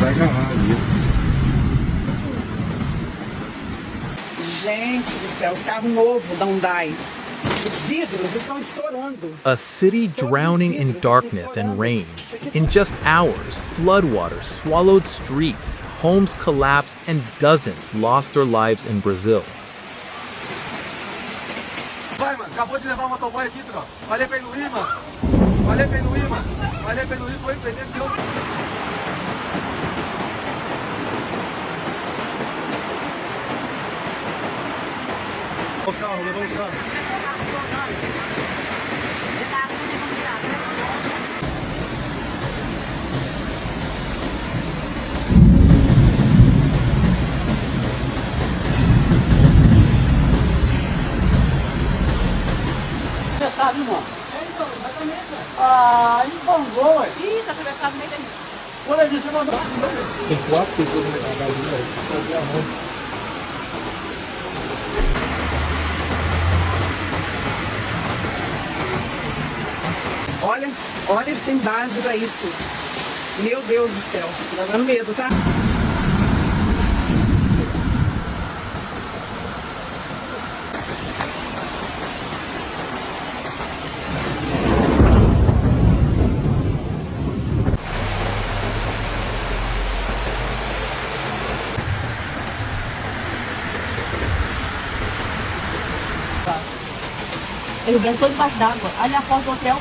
vai agarrar ali. Gente do céu, os carros novos da Hyundai. Os vidros estão estourando. A city drowning in darkness and rain. In just hours, floodwaters swallowed streets, homes collapsed, and dozens lost their lives in Brazil. Vai, mano, acabou de levar o motoboy aqui, troca. Falei pra ele não ir, mano. Falei pra ele não ir, mano. Falei pra ele não ir, foi perder esse outro. Os carros, levamos os carros. Atravessado, irmão. Então, exatamente. Embangou, ué. Ih, tá atravessado no meio daí. Olha aqui, você mandou. Tem 4 pessoas na casa dele, só vi a mão. Olha se tem base pra isso. Meu Deus do céu. Tá dando medo, tá? Ele entrou debaixo d'água. Olha a porta do hotel.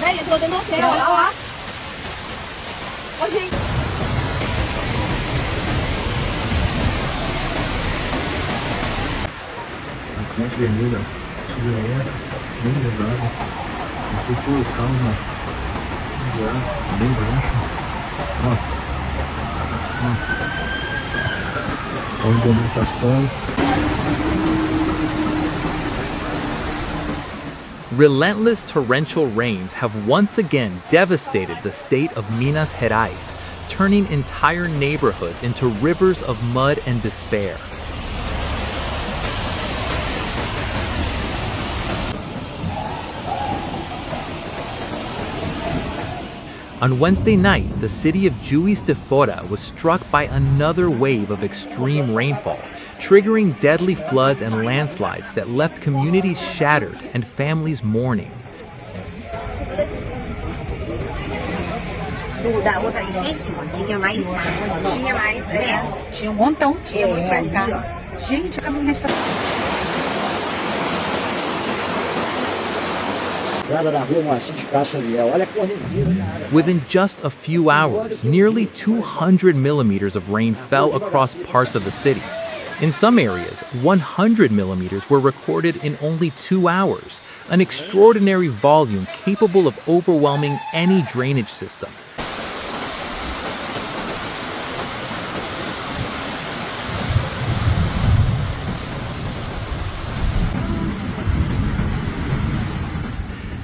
Véi, entrou dentro do hotel. Olha lá. Ô, gente. A corrente vermelha, segurança, bem levada. As pessoas calmas, já, bem baixo. Ó. Onde a gente passando. Relentless torrential rains have once again devastated the state of Minas Gerais, turning entire neighborhoods into rivers of mud and despair. On Wednesday night, the city of Juiz de Fora was struck by another wave of extreme rainfall, triggering deadly floods and landslides that left communities shattered and families mourning. Da outra legítima, tinha mais carro. Tinha mais, Tinha montão. Tinha muito mais carro. Gente, a caminhonete tá... Within just a few hours, nearly 200 millimeters of rain fell across parts of the city. In some areas, 100 millimeters were recorded in only 2 hours, an extraordinary volume capable of overwhelming any drainage system.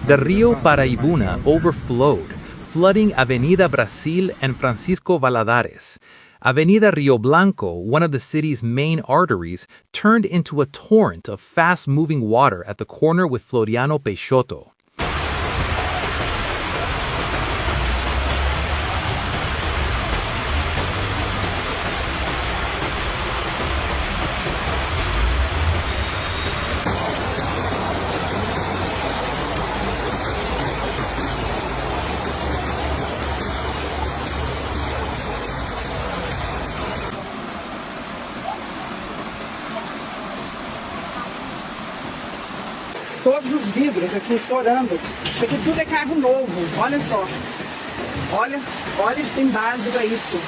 The Rio Paraibuna overflowed, flooding Avenida Brasil and Francisco Valadares. Avenida Rio Blanco, one of the city's main arteries, turned into a torrent of fast-moving water at the corner with Floriano Peixoto. Todos os vidros aqui estourando. Isso aqui tudo é carro novo. Olha só. Olha se tem base pra isso.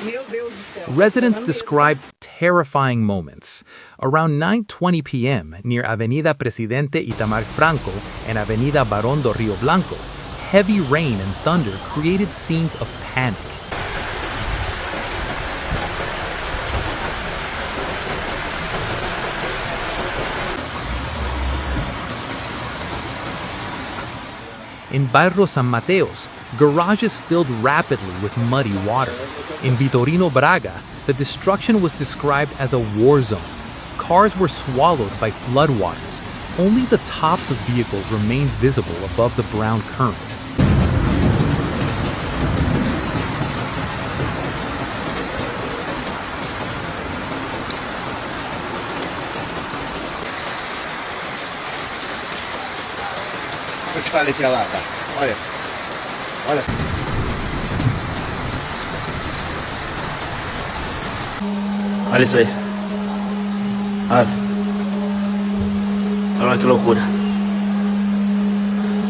Meu Deus do céu. Residents described terrifying moments. Around 9:20 p.m. near Avenida Presidente Itamar Franco and Avenida Barón do Rio Blanco, heavy rain and thunder created scenes of panic. In Bairro São Mateus, garages filled rapidly with muddy water. In Vitorino Braga, the destruction was described as a war zone. Cars were swallowed by floodwaters. Only the tops of vehicles remained visible above the brown current. mostrar ele aqui, olha lá, tá? Olha. Olha. Olha isso aí. Olha. Olha que loucura.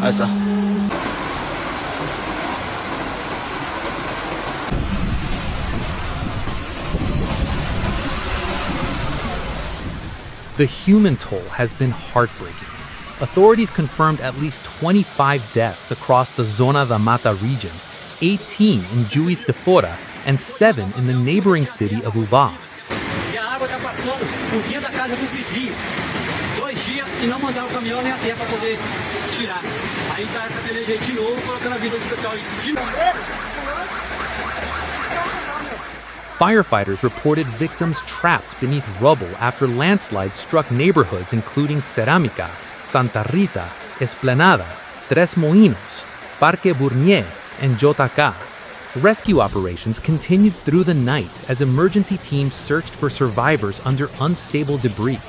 Olha só. The human toll has been heartbreaking. Authorities confirmed at least 25 deaths across the Zona da Mata region, 18 in Juiz de Fora, and 7 in the neighboring city of Ubá. E a água está passando por dentro da casa do vizinho. 2 dias e não mandaram o caminhão nem a terra para poder tirar. Aí está essa peleja aí de novo, colocando a vida do pessoal de novo. Firefighters reported victims trapped beneath rubble after landslides struck neighborhoods including Cerâmica, Santa Rita, Esplanada, Três Moinhos, Parque Burnier, and JK. Rescue operations continued through the night as emergency teams searched for survivors under unstable debris.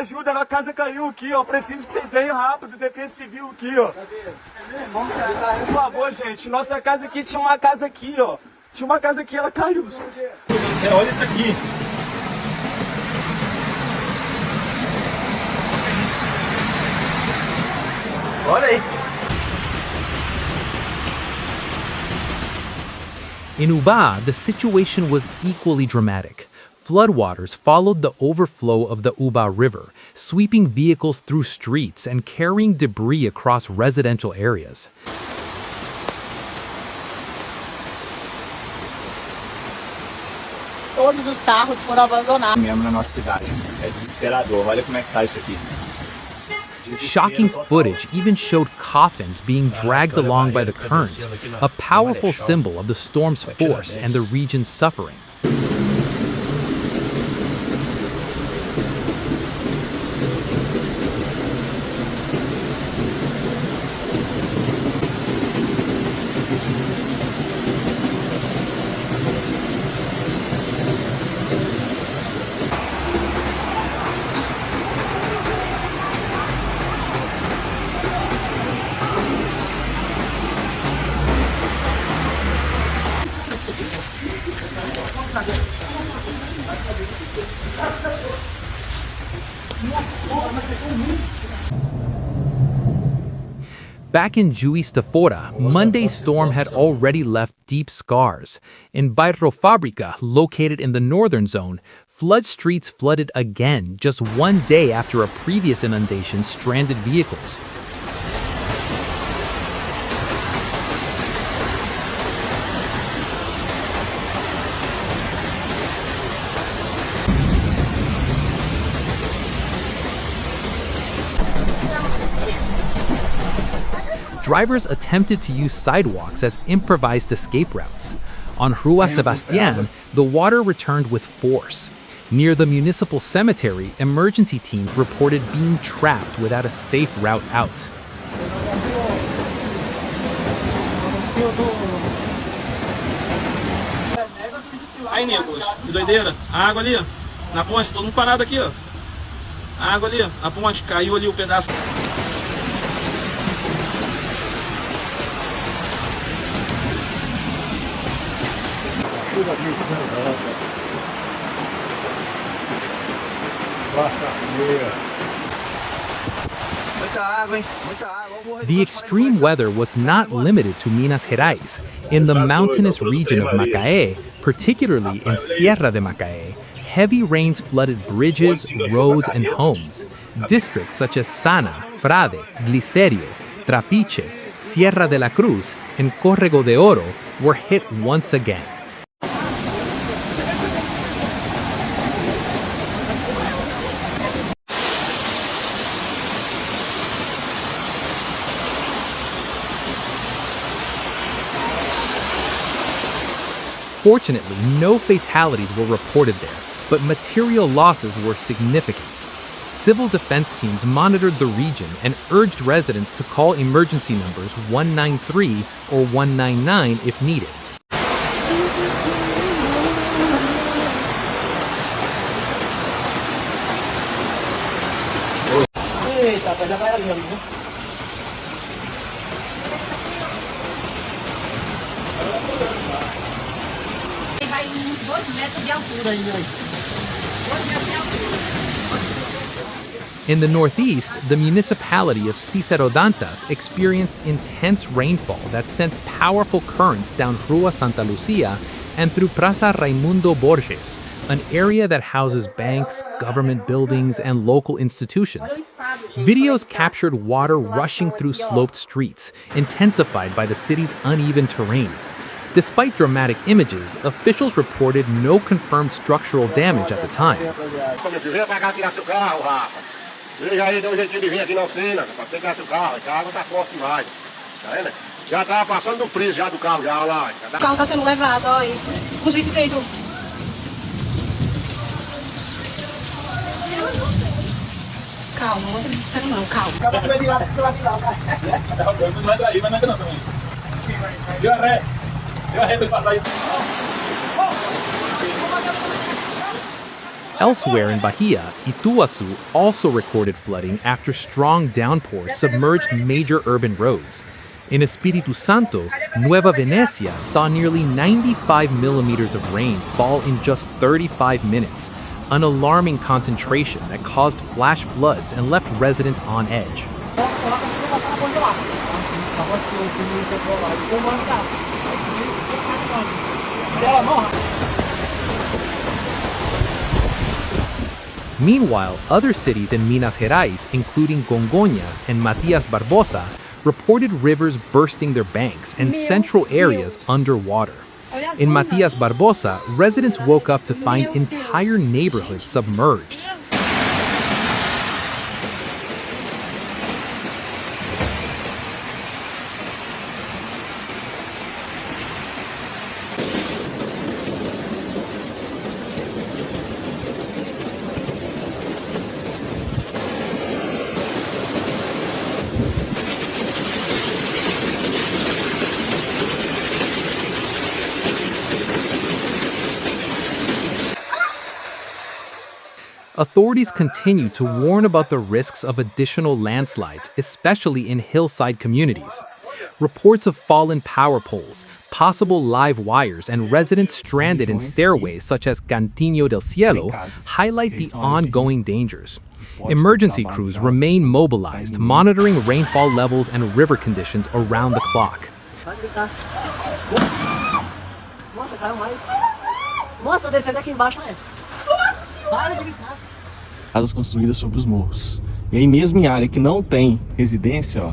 Ajuda, a casa caiu aqui, ó. Preciso que vocês venham rápido, defesa civil aqui, ó. Por favor, gente. Nossa casa aqui tinha uma casa aqui, ó. Tinha uma casa aqui, ela caiu. Olha isso aqui. Olha aí. In Ubá, the situation was equally dramatic. Floodwaters followed the overflow of the Ubá River, sweeping vehicles through streets and carrying debris across residential areas. Todos os carros foram abandonados. Mesmo na nossa cidade. É desesperador. Olha como é que tá isso aqui. Shocking footage even showed coffins being dragged along by the current, a powerful symbol of the storm's force and the region's suffering. Back in Juiz de Fora, Monday's storm had already left deep scars. In Bairro Fábrica, located in the northern zone, flood streets flooded again just one day after a previous inundation stranded vehicles. Drivers attempted to use sidewalks as improvised escape routes. On Rua Sebastián, the water returned with force. Near the municipal cemetery, emergency teams reported being trapped without a safe route out. Aí, Nicolas, que doideira. A água ali, ó. Na ponte, todo mundo parado aqui, ó. A água ali, ó. A ponte, caiu ali o pedaço. The extreme weather was not limited to Minas Gerais. In the mountainous region of Macaé, particularly in Sierra de Macaé, heavy rains flooded bridges, roads, and homes. Districts such as Sana, Frade, Glicerio, Trapiche, Sierra de la Cruz, and Córrego de Oro were hit once again. Fortunately, no fatalities were reported there, but material losses were significant. Civil defense teams monitored the region and urged residents to call emergency numbers 193 or 199 if needed. Já vai ali, né? Vai uns 2 metros de altura ali, ó. 2 metros de altura. In the northeast, the municipality of Cicerodantas experienced intense rainfall that sent powerful currents down Rua Santa Lucia and through Praça Raimundo Borges, an area that houses banks, government buildings, and local institutions. Videos captured water rushing through sloped streets, intensified by the city's uneven terrain. Despite dramatic images, officials reported no confirmed structural damage at the time. Veja aí, deu um jeitinho de vir aqui na oficina, pra você tirar seu carro, a água tá forte demais. Tá vendo? Já tava passando do freezer já do carro, já, olha lá. O carro tá sendo levado, ó aí. O jeito dentro. Calma, não entra desespero não, calma. Vai de lá, Não entra aí, mas não entra não também. Deu a ré pra passar aí. Elsewhere in Bahia, Ituaçu also recorded flooding after strong downpours submerged major urban roads. In Espírito Santo, Nueva Venecia saw nearly 95 millimeters of rain fall in just 35 minutes, an alarming concentration that caused flash floods and left residents on edge. Meanwhile, other cities in Minas Gerais, including Congonhas and Matias Barbosa, reported rivers bursting their banks and central areas underwater. In Matias Barbosa, residents woke up to find entire neighborhoods submerged. Authorities continue to warn about the risks of additional landslides, especially in hillside communities. Reports of fallen power poles, possible live wires, and residents stranded in stairways such as Cantinho del Cielo highlight the ongoing dangers. Emergency crews remain mobilized, monitoring rainfall levels and river conditions around the clock. Nossa, descendo aqui embaixo, né? Para de gritar. Casas construídas sobre os morros. E aí mesmo em área que não tem residência, ó,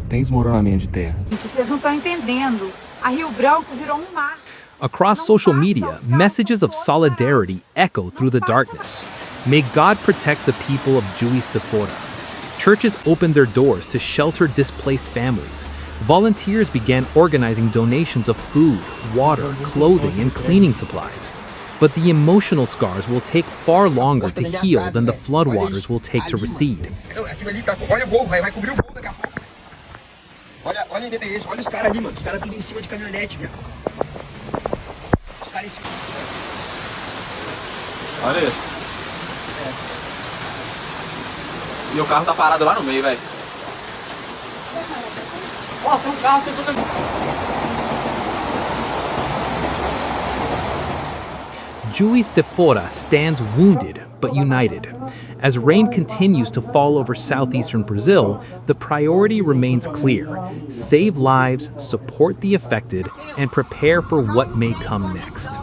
tem desmoronamento de terra. Gente, vocês não estão entendendo. A Rio Branco virou mar. Across social media, messages of solidarity echo through the darkness. May God protect the people of Juiz de Fora. Churches opened their doors to shelter displaced families. Volunteers began organizing donations of food, water, clothing, and cleaning supplies. But the emotional scars will take far longer to heal than the floodwaters will take to recede. Olha o gol, vai cobrir o gol daqui a pouco. Olha a independência, olha os caras ali, mano. Os caras tudo em cima de caminhonete, velho. Os caras em cima. Olha isso. E o carro tá parado lá no meio, velho. Ó, tem um carro, tem tudo. Juiz de Fora stands wounded but united. As rain continues to fall over southeastern Brazil, the priority remains clear: save lives, support the affected, and prepare for what may come next.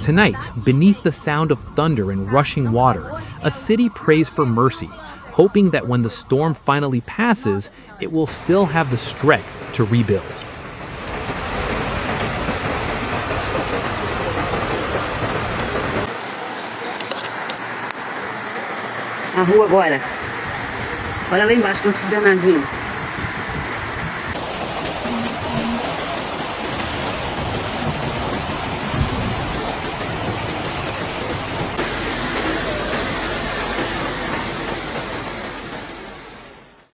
Tonight, beneath the sound of thunder and rushing water, a city prays for mercy, hoping that when the storm finally passes, it will still have the strength to rebuild. A rua agora. Olha lá embaixo, quantos Bernardinho.